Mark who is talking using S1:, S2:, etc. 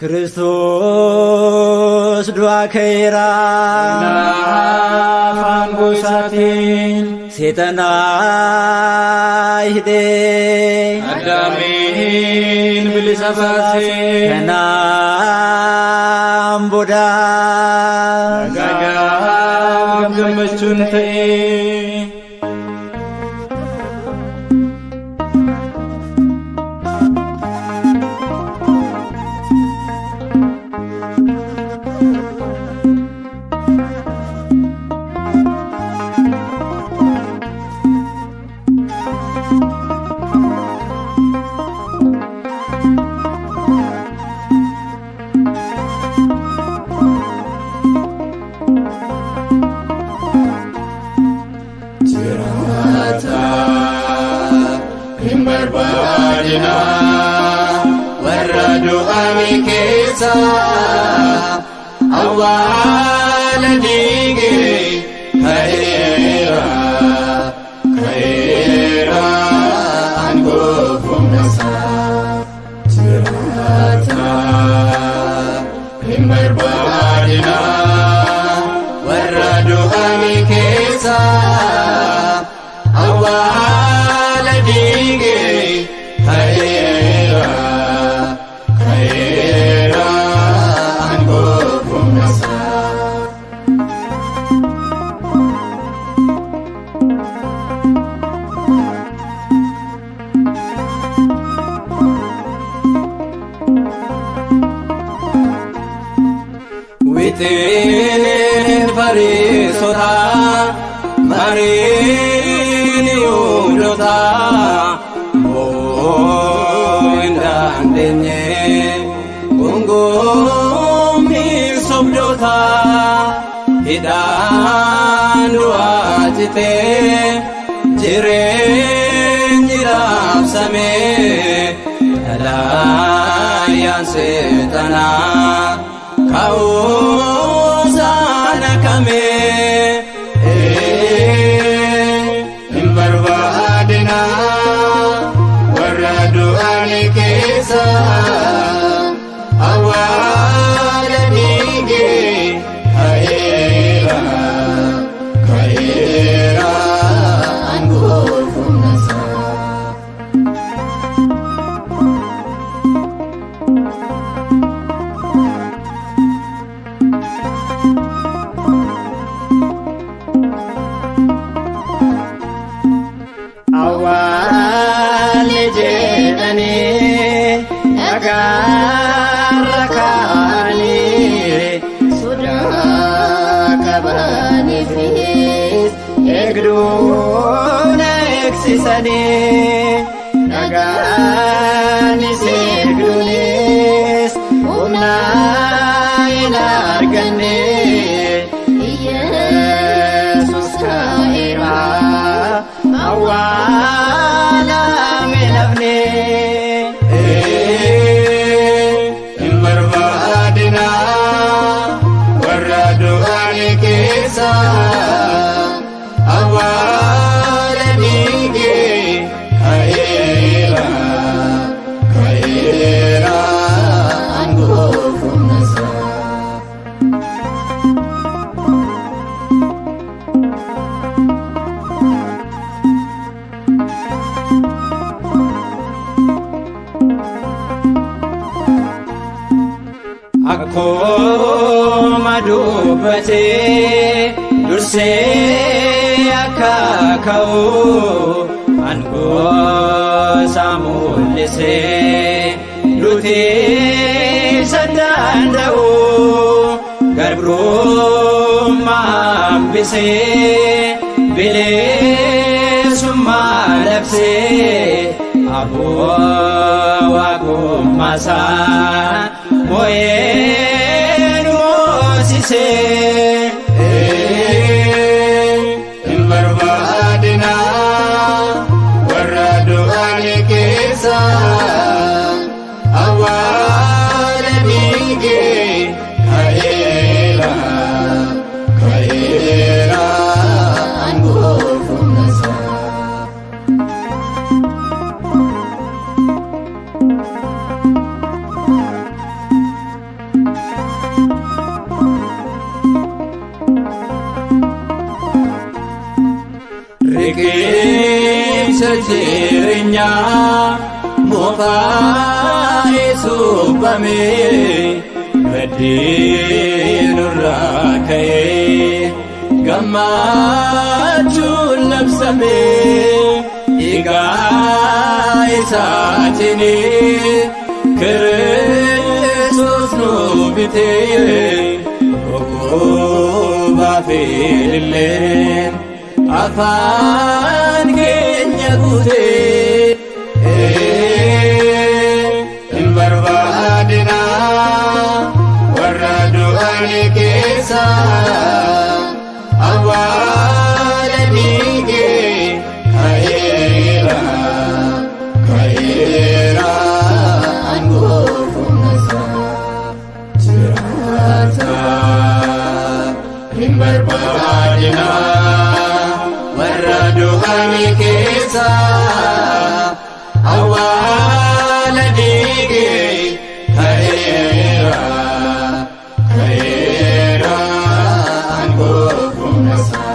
S1: ክርስቶስ ዱአከይራ
S2: ናፋንጎሳቲን
S1: ሴጠና ይህዴ
S2: አዳሜን ብልሰባሴ
S1: ከናም ቦዳ
S2: ጋጋም ገመቹን ተኤ
S3: Barbaadina warra du'anii keessa awwaala dhiigee ka'eera aangoofuun isaa jiraata. Hin barbaadina warra du'anii keessa awwaala dhiigee
S2: Within Farisota Marin Yudota Indandene Ungo Misobdota Hidan Duatite Jiren Jirapsame Alayan Setana Kausana kame
S3: Hin barbaadina warra du'anii keessa awwaala dhiigee ka'eera aangoofuun isaa.
S1: awwaale jedhani nagarra kaanii
S3: Sodaa qabaniifis
S1: eegduun eegsisanii nagaanis eegduunis humna hin arganne
S3: Yesus ka'eera
S1: awwaala menafne
S3: hin barbaadina warra du'anii keessa awwaala dhiigee ka'eera aangoofuun isaa.
S1: akkuma dubbatee dursee akka ka'u aangoosa mul'isee lutii danda'u garbrummaa hambisee bilisummaa labsee aboo waaqummaa mo'een moosisee.
S3: Hin barbaadina warra du'anii keessa awwaala dhiigee ka'eera aangoofuun isaa.
S2: Riqeensa jireenyaa moofa'ee suphame baddee nurraa ka'ee gammachuun labsame egaa isaatiin Kiristoos nu bitee okkobaa fi ililleen afaan keenya guutee
S3: hin barbaadina warra du'an keessa awwaala dhiigee ka'eera aangoo humna isaa jiraata hin barbaadina warra du'an keessa awwaala dhiigee ka'eera aangoo humna isaa.